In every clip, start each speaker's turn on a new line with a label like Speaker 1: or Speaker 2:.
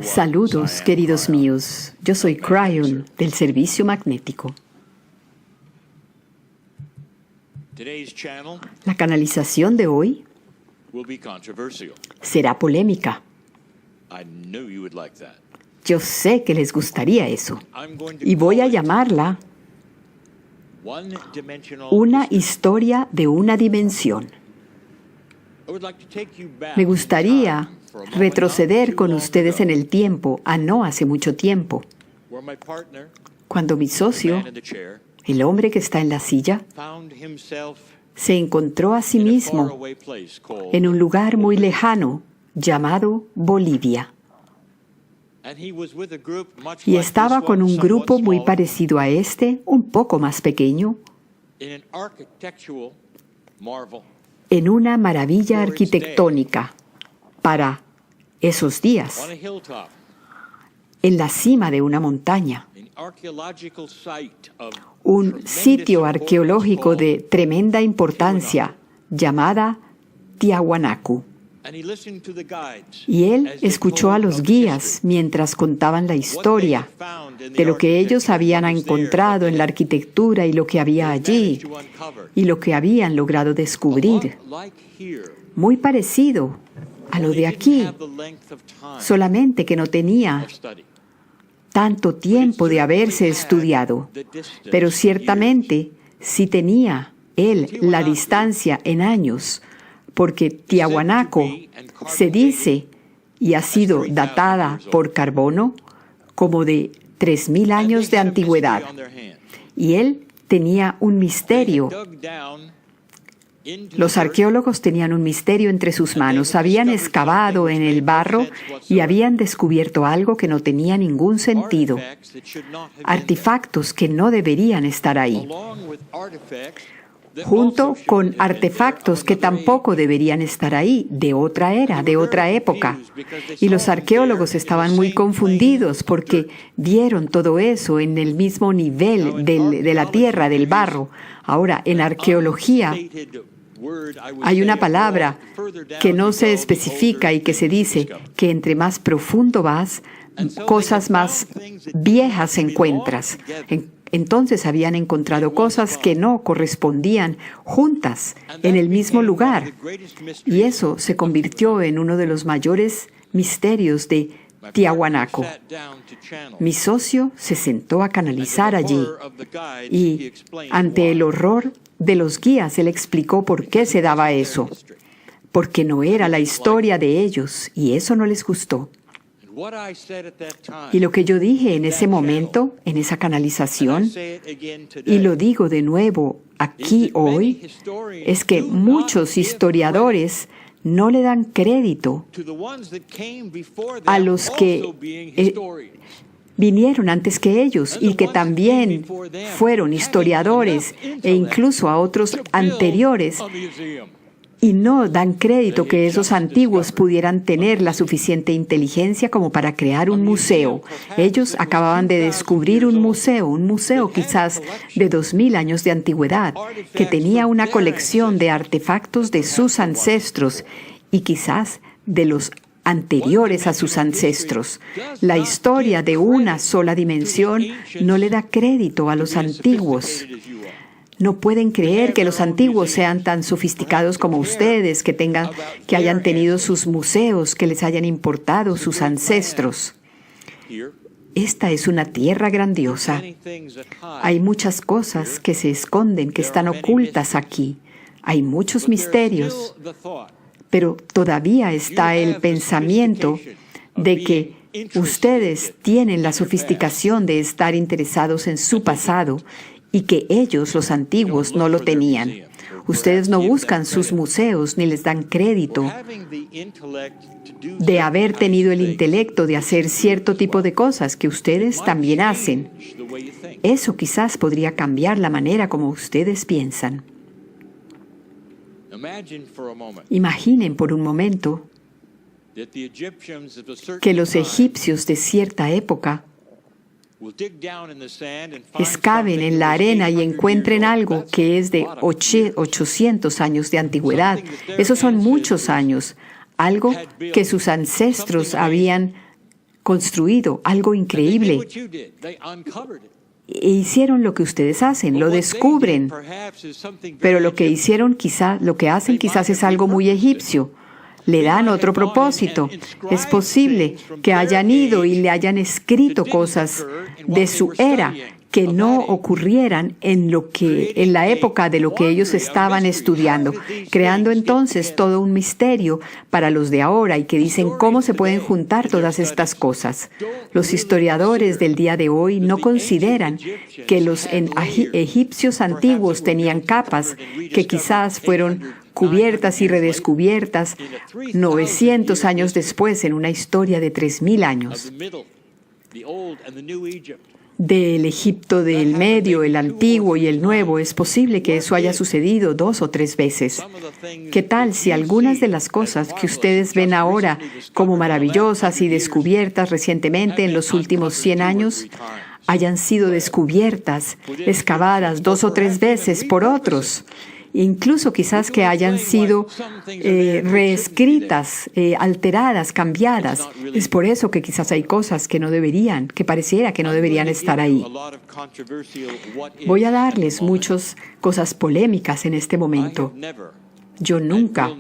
Speaker 1: Saludos, queridos míos. Yo soy Cryon, del Servicio Magnético. La canalización de hoy será polémica. Yo sé que les gustaría eso. Y voy a llamarla una historia de una dimensión. Me gustaría retroceder con ustedes en el tiempo, a no hace mucho tiempo, cuando mi socio, el hombre que está en la silla, se encontró a sí mismo en un lugar muy lejano llamado Bolivia. Y estaba con un grupo muy parecido a este, un poco más pequeño, en una maravilla arquitectónica para esos días, en la cima de una montaña, un sitio arqueológico de tremenda importancia llamada Tiahuanacu. Y él escuchó a los guías mientras contaban la historia de lo que ellos habían encontrado en la arquitectura y lo que había allí y lo que habían logrado descubrir. Muy parecido a lo de aquí, solamente que no tenía tanto tiempo de haberse estudiado, pero ciertamente sí tenía él la distancia en años, porque Tiahuanaco se dice y ha sido datada por carbono como de 3.000 años de antigüedad. Y él tenía un misterio. Los arqueólogos tenían un misterio entre sus manos. Habían excavado en el barro y habían descubierto algo que no tenía ningún sentido. Artefactos que no deberían estar ahí, junto con artefactos que tampoco deberían estar ahí, de otra era, de otra época. Y los arqueólogos estaban muy confundidos porque vieron todo eso en el mismo nivel de la tierra, del barro. Ahora, en arqueología hay una palabra que no se especifica y que se dice que entre más profundo vas, cosas más viejas encuentras. Entonces habían encontrado cosas que no correspondían juntas en el mismo lugar. Y eso se convirtió en uno de los mayores misterios de Tiahuanaco. Mi socio se sentó a canalizar allí y, ante el horror de los guías, él explicó por qué se daba eso. Porque no era la historia de ellos y eso no les gustó. Y lo que yo dije en ese momento, en esa canalización, y lo digo de nuevo aquí hoy, es que muchos historiadores no le dan crédito a los que vinieron antes que ellos y que también fueron historiadores e incluso a otros anteriores. Y no dan crédito que esos antiguos pudieran tener la suficiente inteligencia como para crear un museo. Ellos acababan de descubrir un museo quizás de 2.000 años de antigüedad, que tenía una colección de artefactos de sus ancestros y quizás de los anteriores a sus ancestros. La historia de una sola dimensión no le da crédito a los antiguos. No pueden creer que los antiguos sean tan sofisticados como ustedes, que hayan tenido sus museos, que les hayan importado sus ancestros. Esta es una tierra grandiosa. Hay muchas cosas que se esconden, que están ocultas aquí. Hay muchos misterios, pero todavía está el pensamiento de que ustedes tienen la sofisticación de estar interesados en su pasado y que ellos, los antiguos, no lo tenían. Ustedes no buscan sus museos ni les dan crédito de haber tenido el intelecto de hacer cierto tipo de cosas que ustedes también hacen. Eso quizás podría cambiar la manera como ustedes piensan. Imaginen por un momento que los egipcios de cierta época excaven en la arena y encuentren algo que es de 800 años de antigüedad. Esos son muchos años. Algo que sus ancestros habían construido algo increíble. E hicieron lo que ustedes hacen, lo descubren. Pero lo que hacen quizás es algo muy egipcio. Le dan otro propósito. Es posible que hayan ido y le hayan escrito cosas de su era que no ocurrieran en la época de lo que ellos estaban estudiando, creando entonces todo un misterio para los de ahora y que dicen cómo se pueden juntar todas estas cosas. Los historiadores del día de hoy no consideran que los egipcios antiguos tenían capas que quizás fueron cubiertas y redescubiertas 900 años después en una historia de 3.000 años. Del Egipto del Medio, el Antiguo y el Nuevo, es posible que eso haya sucedido 2 o 3 veces. ¿Qué tal si algunas de las cosas que ustedes ven ahora como maravillosas y descubiertas recientemente en los últimos 100 años hayan sido descubiertas, excavadas 2 o 3 veces por otros? Incluso quizás que hayan sido reescritas, alteradas, cambiadas. Es por eso que quizás hay cosas que pareciera que no deberían estar ahí. Voy a darles muchas cosas polémicas en este momento. Yo nunca,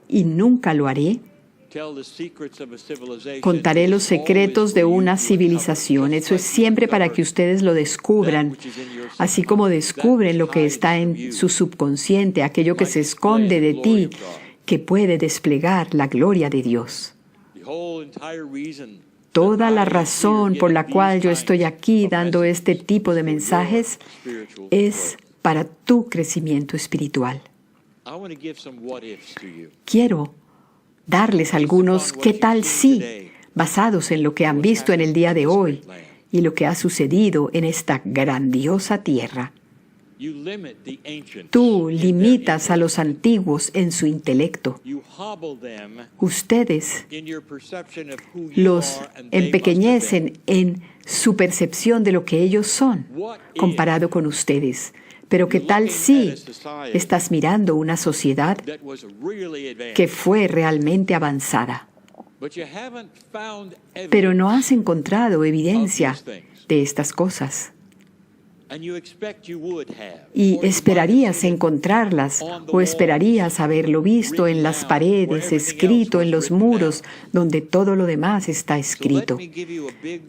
Speaker 1: y nunca lo haré, contaré los secretos de una civilización. Eso es siempre para que ustedes lo descubran, así como descubren lo que está en su subconsciente, aquello que se esconde de ti, que puede desplegar la gloria de Dios. Toda la razón por la cual yo estoy aquí dando este tipo de mensajes es para tu crecimiento espiritual. Quiero darles algunos ¿qué tal si?, basados en lo que han visto en el día de hoy y lo que ha sucedido en esta grandiosa tierra. Tú limitas a los antiguos en su intelecto. Ustedes los empequeñecen en su percepción de lo que ellos son, comparado con ustedes. Pero ¿qué tal si estás mirando una sociedad que fue realmente avanzada? Pero no has encontrado evidencia de estas cosas. Y esperarías encontrarlas o esperarías haberlo visto en las paredes, escrito en los muros, donde todo lo demás está escrito.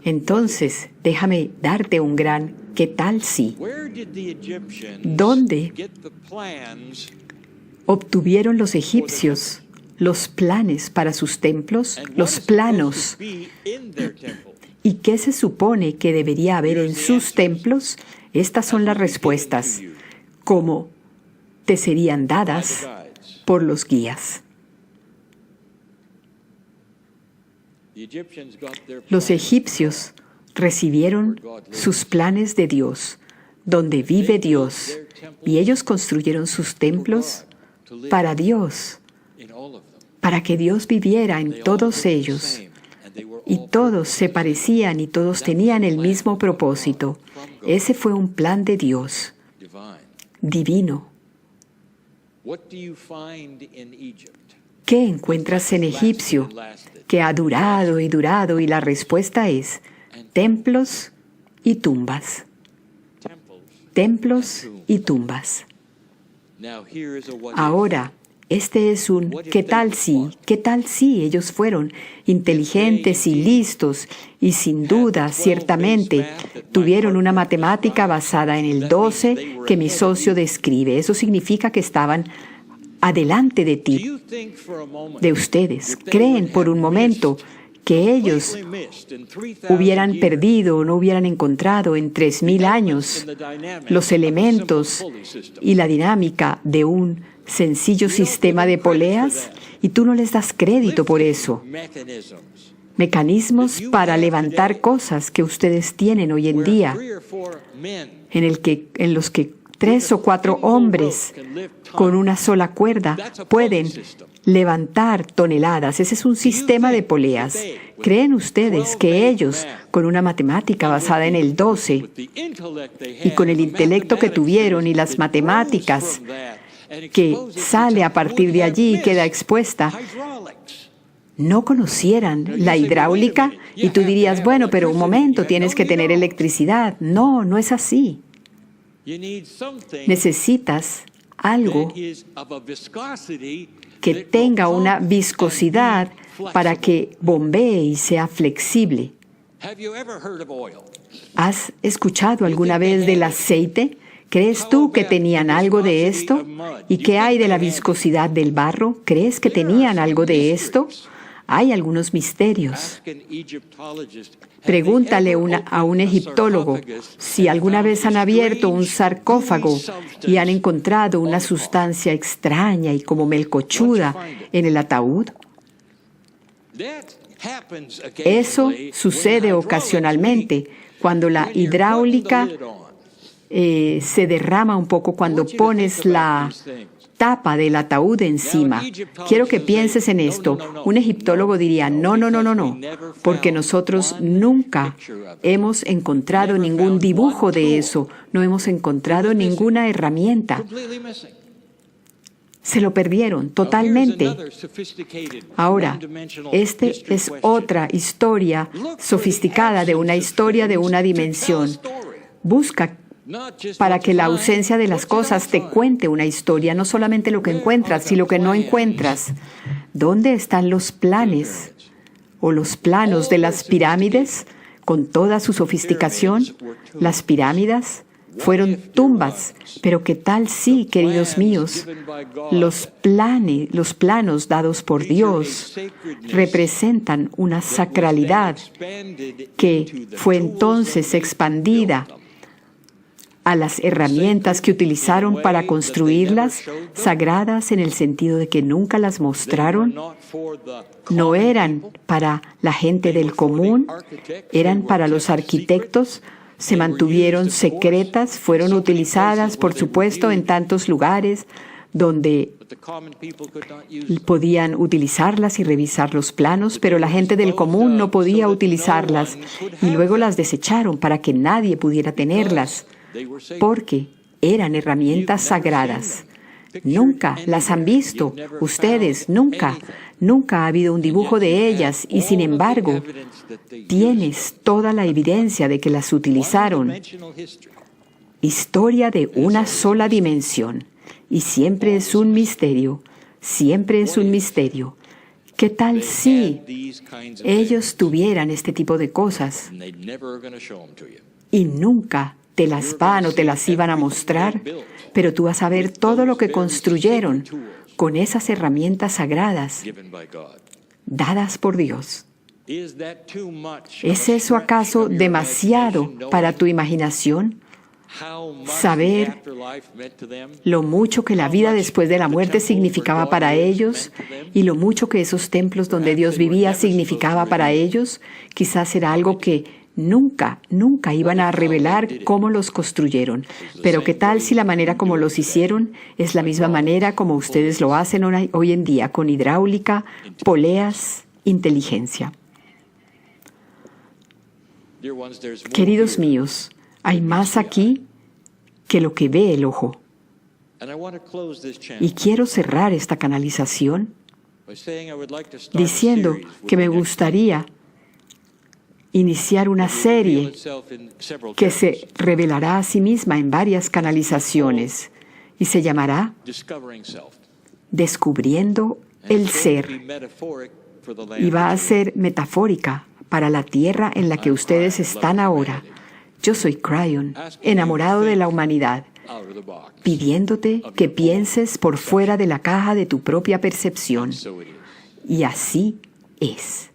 Speaker 1: Entonces, déjame darte un gran ¿qué tal si? ¿Dónde obtuvieron los egipcios los planes para sus templos, los planos? ¿Y qué se supone que debería haber en sus templos? Estas son las respuestas, como te serían dadas por los guías. Los egipcios recibieron sus planes de Dios, donde vive Dios, y ellos construyeron sus templos para Dios, para que Dios viviera en todos ellos. Y todos se parecían y todos tenían el mismo propósito. Ese fue un plan de Dios, divino. ¿Qué encuentras en Egipcio que ha durado y durado? Y la respuesta es templos y tumbas. Templos y tumbas. Ahora, este es un ¿qué tal si? ¿Qué tal si ellos fueron inteligentes y listos y sin duda, ciertamente, tuvieron una matemática basada en el 12 que mi socio describe? Eso significa que estaban adelante de ti, de ustedes. ¿Creen por un momento que ellos hubieran perdido o no hubieran encontrado en 3.000 años los elementos y la dinámica de un sencillo sistema de poleas? Y tú no les das crédito por eso. Mecanismos para levantar cosas que ustedes tienen hoy en día, en los que 3 o 4 hombres con una sola cuerda pueden levantar toneladas. Ese es un sistema de poleas. ¿Creen ustedes que ellos, con una matemática basada en el 12 y con el intelecto que tuvieron y las matemáticas que sale a partir de allí y queda expuesta, no conocieran la hidráulica, y tú dirías, bueno, pero un momento, tienes que tener electricidad. No, no es así. Necesitas algo que tenga una viscosidad para que bombee y sea flexible. ¿Has escuchado alguna vez del aceite? ¿Crees tú que tenían algo de esto? ¿Y qué hay de la viscosidad del barro? ¿Crees que tenían algo de esto? Hay algunos misterios. Pregúntale a un egiptólogo si alguna vez han abierto un sarcófago y han encontrado una sustancia extraña y como melcochuda en el ataúd. Eso sucede ocasionalmente cuando la hidráulica se derrama un poco cuando pones la tapa del ataúd encima. Quiero que pienses en esto. Un egiptólogo diría, no, porque nosotros nunca hemos encontrado ningún dibujo de eso, no hemos encontrado ninguna herramienta. Se lo perdieron totalmente. Ahora, esta es otra historia sofisticada de una historia de una dimensión. Busca para que la ausencia de las cosas te cuente una historia, no solamente lo que encuentras, sino lo que no encuentras. ¿Dónde están los planes o los planos de las pirámides con toda su sofisticación? Las pirámides fueron tumbas, pero ¿qué tal sí, queridos míos? Los planos dados por Dios representan una sacralidad que fue entonces expandida a las herramientas que utilizaron para construirlas, sagradas en el sentido de que nunca las mostraron. No eran para la gente del común, eran para los arquitectos. Se mantuvieron secretas, fueron utilizadas, por supuesto, en tantos lugares donde podían utilizarlas y revisar los planos, pero la gente del común no podía utilizarlas y luego las desecharon para que nadie pudiera tenerlas, porque eran herramientas sagradas. Nunca las han visto, ustedes, nunca ha habido un dibujo de ellas y sin embargo tienes toda la evidencia de que las utilizaron. Historia de una sola dimensión y siempre es un misterio, siempre es un misterio. ¿Qué tal si ellos tuvieran este tipo de cosas y nunca te las van o te las iban a mostrar? Pero tú vas a ver todo lo que construyeron con esas herramientas sagradas dadas por Dios. ¿Es eso acaso demasiado para tu imaginación? Saber lo mucho que la vida después de la muerte significaba para ellos y lo mucho que esos templos donde Dios vivía significaba para ellos, quizás era algo que nunca iban a revelar cómo los construyeron. Pero ¿qué tal si la manera como los hicieron es la misma manera como ustedes lo hacen hoy en día, con hidráulica, poleas, inteligencia? Queridos míos, hay más aquí que lo que ve el ojo. Y quiero cerrar esta canalización diciendo que me gustaría iniciar una serie que se revelará a sí misma en varias canalizaciones y se llamará Descubriendo el Ser. Y va a ser metafórica para la tierra en la que ustedes están ahora. Yo soy Cryon, enamorado de la humanidad, pidiéndote que pienses por fuera de la caja de tu propia percepción. Y así es.